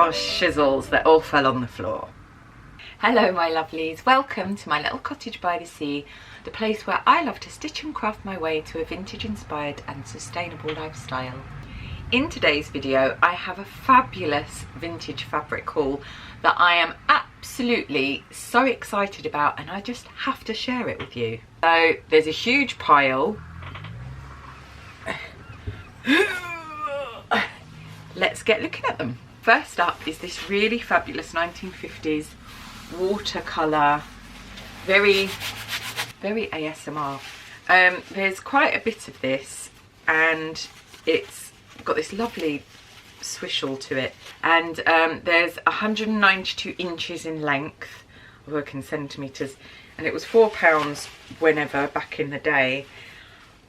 Oh, shizzles, they all fell on the floor. Hello my lovelies, welcome to my little cottage by the sea, the place where I love to stitch and craft my way to a vintage inspired and sustainable lifestyle. In today's video I have a fabulous vintage fabric haul that I am absolutely so excited about, and I just have to share it with you. So there's a huge pile. Let's get looking at them. First up is this really fabulous 1950s watercolour, very ASMR. There's quite a bit of this, and it's got this lovely swishel to it, and there's 192 inches in length. I work in centimetres, and it was £4 whenever back in the day.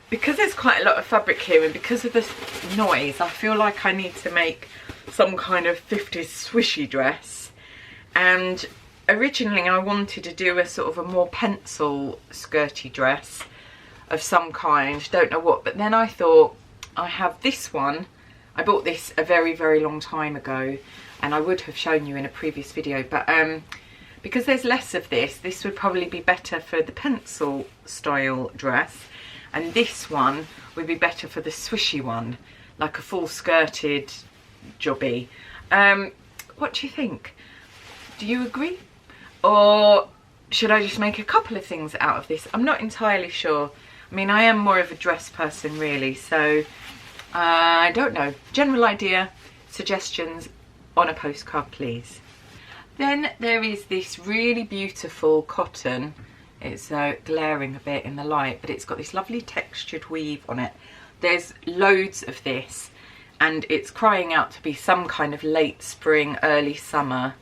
Because there's quite a lot of fabric here, and because of the noise, I feel like I need to make some kind of 50s swishy dress. And originally I wanted to do a sort of a more pencil skirty dress of some kind, don't know what, but then I thought, I have this one. I bought this a very long time ago, and I would have shown you in a previous video, but because there's less of this would probably be better for the pencil style dress, and this one would be better for the swishy one, like a full skirted jobby. What do you think? Do you agree? Or should I just make a couple of things out of this? I'm not entirely sure. I mean, I am more of a dress person really, so I don't know. General idea, suggestions on a postcard please. Then there is this really beautiful cotton. It's glaring a bit in the light, but it's got this lovely textured weave on it. There's loads of this, and it's crying out to be some kind of late spring, early summer.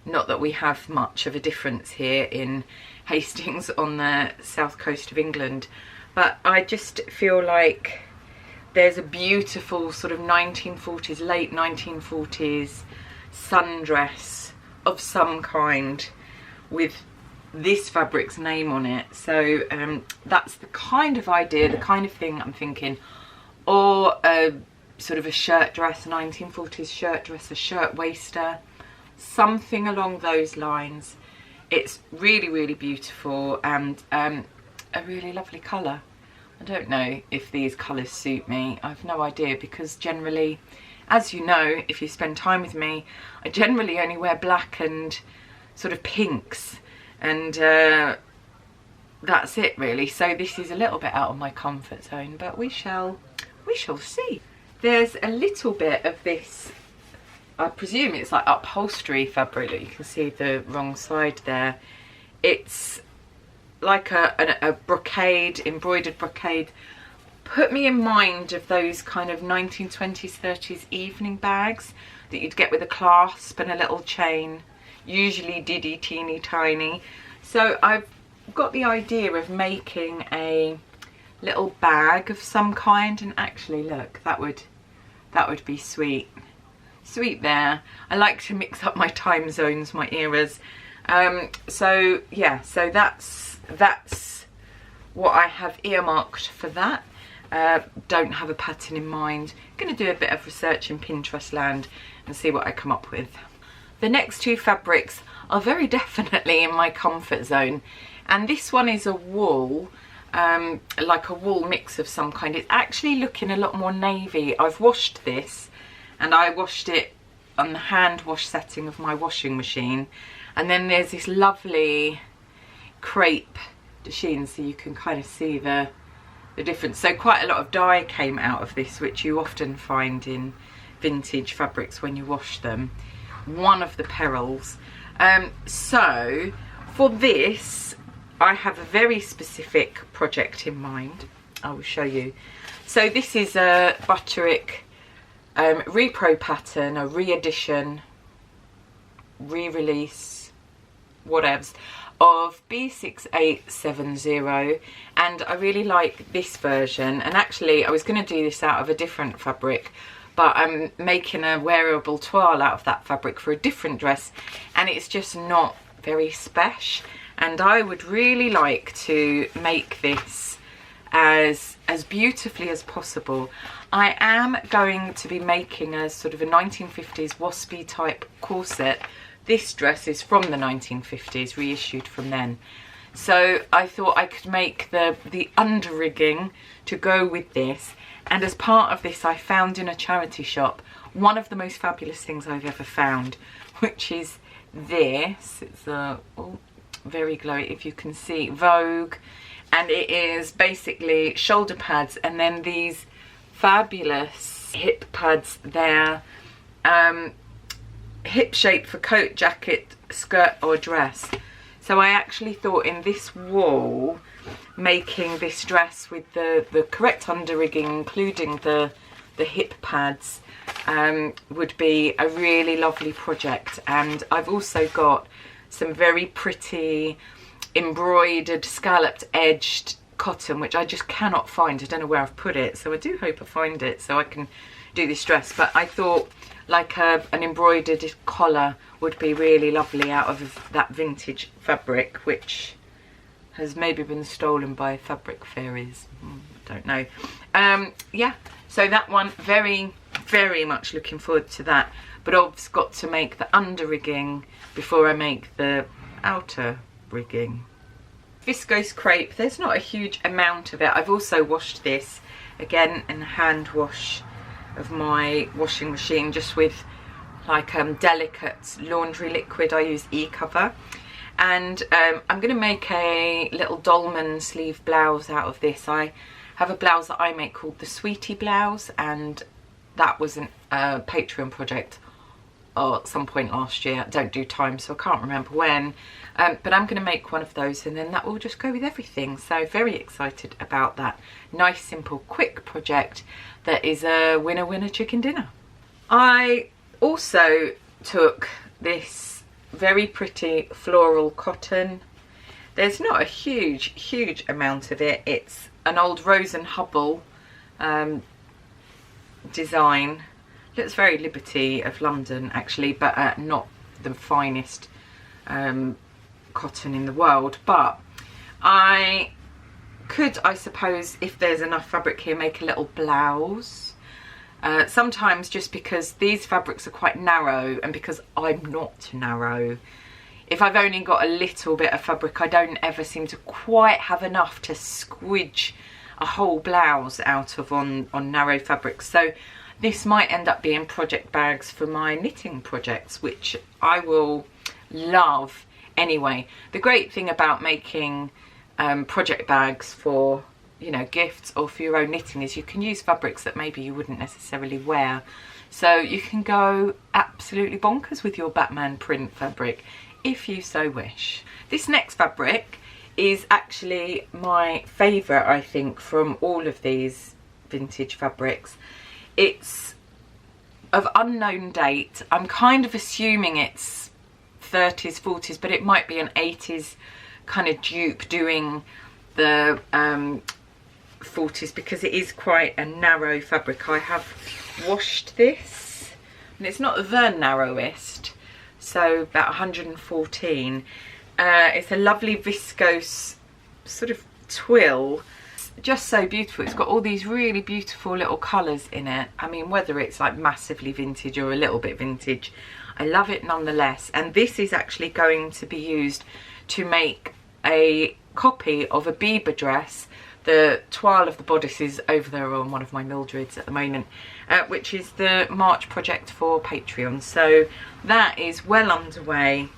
Not that we have much of a difference here in Hastings on the south coast of England, but I just feel like there's a beautiful sort of 1940s, late 1940s sundress of some kind with this fabric's name on it. So that's the kind of idea, the kind of thing I'm thinking. Or a sort of a shirt dress, 1940s shirt dress, a shirt waister, something along those lines. It's really beautiful, and a really lovely colour. I don't know if these colours suit me. I've no idea, because generally, as you know, if you spend time with me, I generally only wear black and sort of pinks, and that's it really. So this is a little bit out of my comfort zone, but we shall see. There's a little bit of this, I presume it's like upholstery fabric, that you can see the wrong side there. It's like a brocade, embroidered brocade. Put me in mind of those kind of 1920s, 30s evening bags that you'd get with a clasp and a little chain, usually diddy teeny tiny. So I've got the idea of making a little bag of some kind, and actually look, that would be sweet there. I like to mix up my time zones, my eras. So yeah, so that's what I have earmarked for that. Don't have a pattern in mind. I'm going to do a bit of research in Pinterest land and see what I come up with. The next two fabrics are very definitely in my comfort zone, and this one is a wool, like a wool mix of some kind. It's actually looking a lot more navy. I've washed this, and I washed it on the hand wash setting of my washing machine, and then there's this lovely crepe sheen, so you can kind of see the difference. So quite a lot of dye came out of this, which you often find in vintage fabrics when you wash them. One of the perils. So for this I have a very specific project in mind. I will show you. So this is a Butterick repro pattern, a re-edition, re-release, whatevs, of B6870, and I really like this version. And actually I was going to do this out of a different fabric, but I'm making a wearable toile out of that fabric for a different dress, and it's just not very special. And I would really like to make this as beautifully as possible. I am going to be making a sort of a 1950s waspy type corset. This dress is from the 1950s, reissued from then. So I thought I could make the under rigging to go with this. And as part of this, I found in a charity shop one of the most fabulous things I've ever found, which is this. It's a very glowy, if you can see, Vogue, and it is basically shoulder pads and then these fabulous hip pads there, hip shape for coat, jacket, skirt or dress. So I actually thought in this wall, making this dress with the correct under rigging, including the hip pads, would be a really lovely project. And I've also got some very pretty embroidered, scalloped edged cotton, which I just cannot find. I don't know where I've put it, so I do hope I find it so I can do this dress. But I thought like an embroidered collar would be really lovely out of that vintage fabric, which has maybe been stolen by fabric fairies. I don't know. Yeah, so that one, very much looking forward to that. But I've got to make the under rigging before I make the outer rigging. Viscose crepe, there's not a huge amount of it. I've also washed this again in the hand wash of my washing machine, just with like delicate laundry liquid. I use e-cover, and I'm going to make a little dolman sleeve blouse out of this. I have a blouse that I make called the Sweetie blouse, and that was a Patreon project at some point last year. I don't do time, so I can't remember when, but I'm going to make one of those, and then that will just go with everything. So very excited about that. Nice, simple, quick project that is a winner chicken dinner. I also took this very pretty floral cotton. There's not a huge amount of it. It's an old Rose and Hubble design. Looks very Liberty of London actually, but not the finest cotton in the world. But I could, I suppose, if there's enough fabric here, make a little blouse. Sometimes just because these fabrics are quite narrow, and because I'm not narrow, if I've only got a little bit of fabric, I don't ever seem to quite have enough to squidge a whole blouse out of on narrow fabrics. So this might end up being project bags for my knitting projects, which I will love anyway. The great thing about making project bags for, you know, gifts or for your own knitting is you can use fabrics that maybe you wouldn't necessarily wear. So you can go absolutely bonkers with your Batman print fabric if you so wish. This next fabric is actually my favourite, I think, from all of these vintage fabrics. It's of unknown date. I'm kind of assuming it's 30s, 40s, but it might be an 80s kind of dupe doing the 40s, because it is quite a narrow fabric. I have washed this, and it's not the narrowest, so about 114. It's a lovely viscose sort of twill. Just so beautiful. It's got all these really beautiful little colours in it. I mean, whether it's like massively vintage or a little bit vintage, I love it nonetheless. And this is actually going to be used to make a copy of a Biba dress. The toile of the bodice is over there on one of my Mildreds at the moment, which is the March project for Patreon. So that is well underway.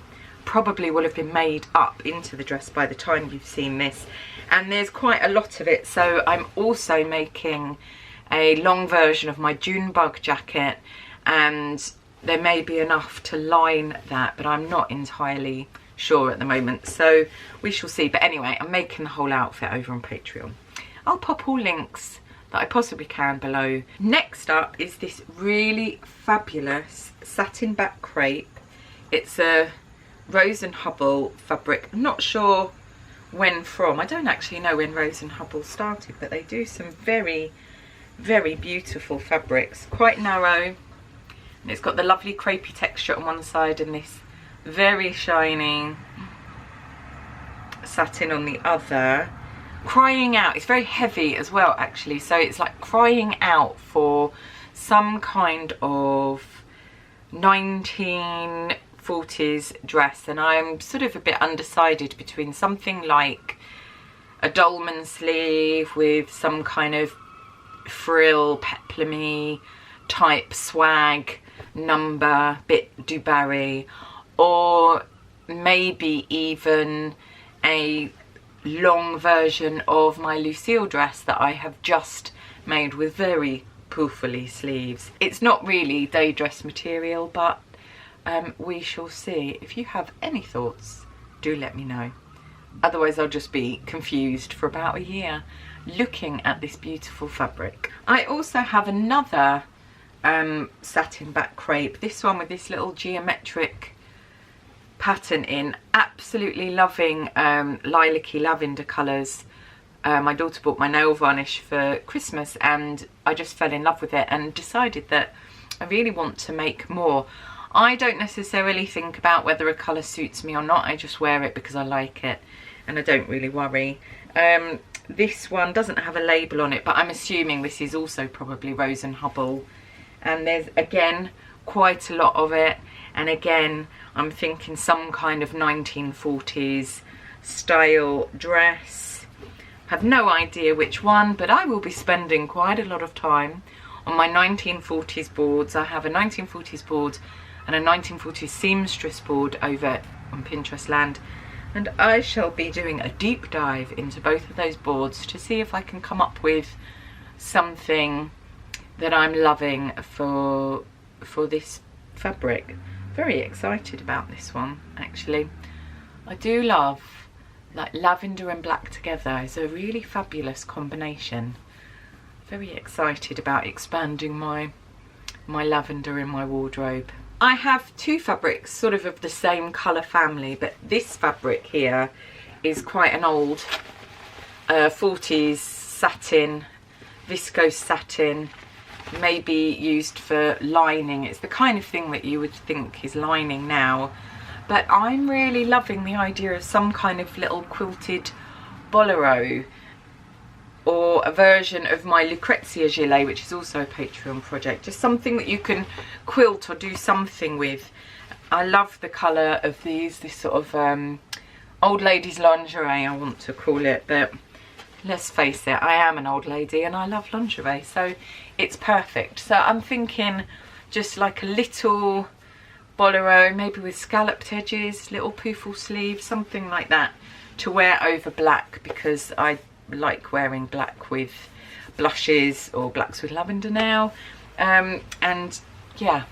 Probably will have been made up into the dress by the time you've seen this. And there's quite a lot of it. So I'm also making a long version of my June bug jacket, and there may be enough to line that, but I'm not entirely sure at the moment, so we shall see. But anyway, I'm making the whole outfit over on Patreon. I'll pop all links that I possibly can below. Next up is this really fabulous satin back crepe. It's a Rose and Hubble fabric. I'm not sure when from. I don't actually know when Rose and Hubble started, but they do some very beautiful fabrics. Quite narrow, and it's got the lovely crepey texture on one side and this very shiny satin on the other. crying out. It's very heavy as well, actually, so it's like crying out for some kind of 1940s dress, and I'm sort of a bit undecided between something like a dolman sleeve with some kind of frill, peplum-y type swag number, bit du Barry, or maybe even a long version of my Lucille dress that I have just made with very poofily sleeves. It's not really day dress material, but we shall see. If you have any thoughts, do let me know. Otherwise I'll just be confused for about a year looking at this beautiful fabric. I also have another satin back crepe, this one with this little geometric pattern in. Absolutely loving lilac-y lavender colours. My daughter bought my nail varnish for Christmas and I just fell in love with it and decided that I really want to make more. I don't necessarily think about whether a colour suits me or not, I just wear it because I like it and I don't really worry. This one doesn't have a label on it, but I'm assuming this is also probably Rose and Hubble, and there's again quite a lot of it, and again I'm thinking some kind of 1940s style dress. Have no idea which one, but I will be spending quite a lot of time on my 1940s boards. I have a 1940s board and a 1940s seamstress board over on Pinterest land, and I shall be doing a deep dive into both of those boards to see if I can come up with something that I'm loving for this fabric. Very excited about this one, actually. I do love, like, lavender and black together is a really fabulous combination. Very excited about expanding my lavender in my wardrobe. I have two fabrics sort of the same colour family, but this fabric here is quite an old 40s satin, viscose satin, maybe used for lining. It's the kind of thing that you would think is lining now, but I'm really loving the idea of some kind of little quilted bolero, or a version of my Lucrezia gilet, which is also a Patreon project. Just something that you can quilt or do something with. I love the colour of these, this sort of old lady's lingerie, I want to call it, but let's face it, I am an old lady and I love lingerie, so it's perfect. So I'm thinking just like a little bolero, maybe with scalloped edges, little poofle sleeves, something like that, to wear over black, because I like wearing black with blushes or blacks with lavender now. And yeah,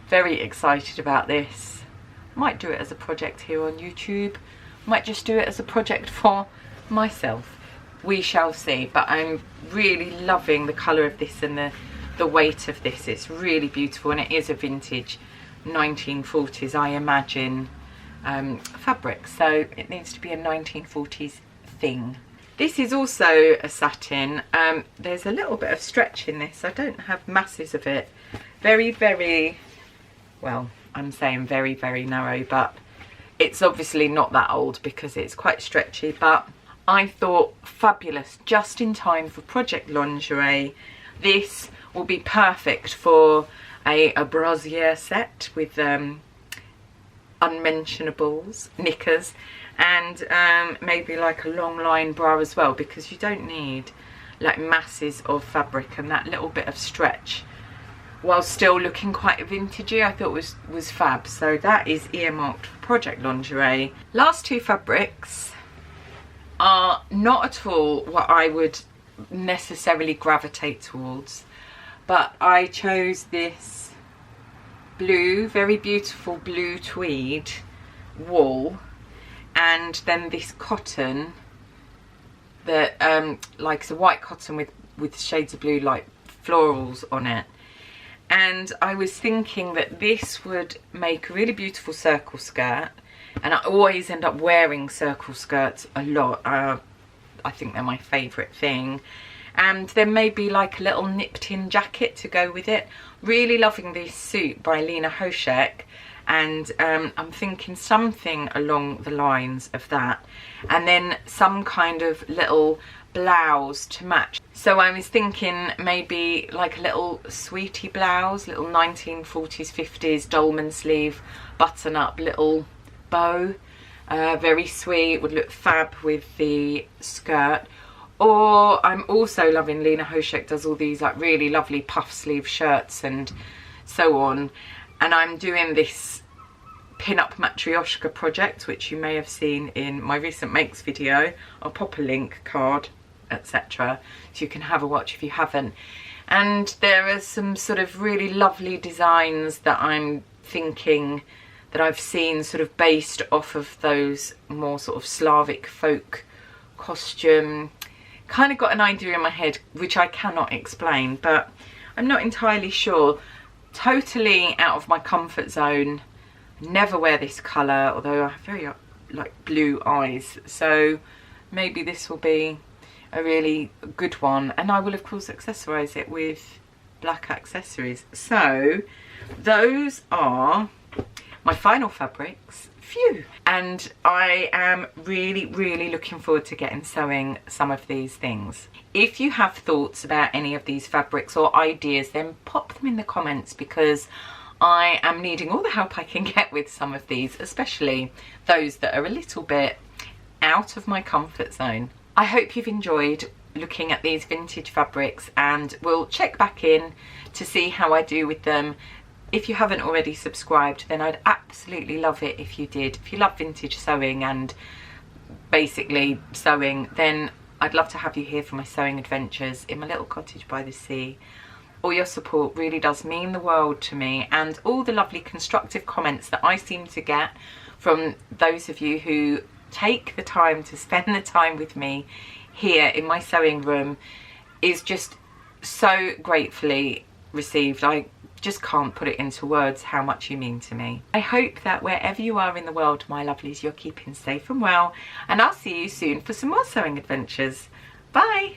very excited about this. Might do it as a project here on YouTube, might just do it as a project for myself. We shall see, but I'm really loving the colour of this and the weight of this. It's really beautiful, and it is a vintage 1940s, I imagine, fabric, so it needs to be a 1940s thing. This is also a satin. There's a little bit of stretch in this. I don't have masses of it. Very, very, well, I'm saying very, very narrow, but it's obviously not that old because it's quite stretchy, but I thought fabulous, just in time for project lingerie. This will be perfect for a brassiere set with unmentionables, knickers, and maybe like a long line bra as well, because you don't need like masses of fabric, and that little bit of stretch while still looking quite vintagey I thought was fab. So that is earmarked for project lingerie. Last two fabrics are not at all what I would necessarily gravitate towards, but I chose this blue, very beautiful blue tweed wool, and then this cotton that like it's a white cotton with shades of blue like florals on it. And I was thinking that this would make a really beautiful circle skirt, and I always end up wearing circle skirts a lot. I think they're my favourite thing. And then maybe like a little nipped in jacket to go with it. Really loving this suit by Lena Hoshek, and I'm thinking something along the lines of that, and then some kind of little blouse to match. So I was thinking maybe like a little sweetie blouse, little 1940s 50s dolman sleeve button up little bow, very sweet, would look fab with the skirt. Or I'm also loving, Lena Hoshek does all these like really lovely puff sleeve shirts and so on, and I'm doing this pin-up matryoshka project, which you may have seen in my recent makes video. I'll pop a link, card, etc, so you can have a watch if you haven't. And there are some sort of really lovely designs that I'm thinking that I've seen sort of based off of those more sort of Slavic folk costume. Kind of got an idea in my head which I cannot explain, but I'm not entirely sure. Totally out of my comfort zone. Never wear this colour, although I have very like blue eyes, so maybe this will be a really good one, and I will of course accessorise it with black accessories. So those are my final fabrics. Phew. And I am really looking forward to getting sewing some of these things. If you have thoughts about any of these fabrics or ideas, then pop them in the comments, because I am needing all the help I can get with some of these, especially those that are a little bit out of my comfort zone. I hope you've enjoyed looking at these vintage fabrics, and we'll check back in to see how I do with them. If you haven't already subscribed, then I'd absolutely love it if you did. If you love vintage sewing and basically sewing, then I'd love to have you here for my sewing adventures in my little cottage by the sea. All your support really does mean the world to me, and all the lovely constructive comments that I seem to get from those of you who take the time to spend the time with me here in my sewing room is just so gratefully received. I just can't put it into words how much you mean to me. I hope that wherever you are in the world, my lovelies, you're keeping safe and well, and I'll see you soon for some more sewing adventures. Bye!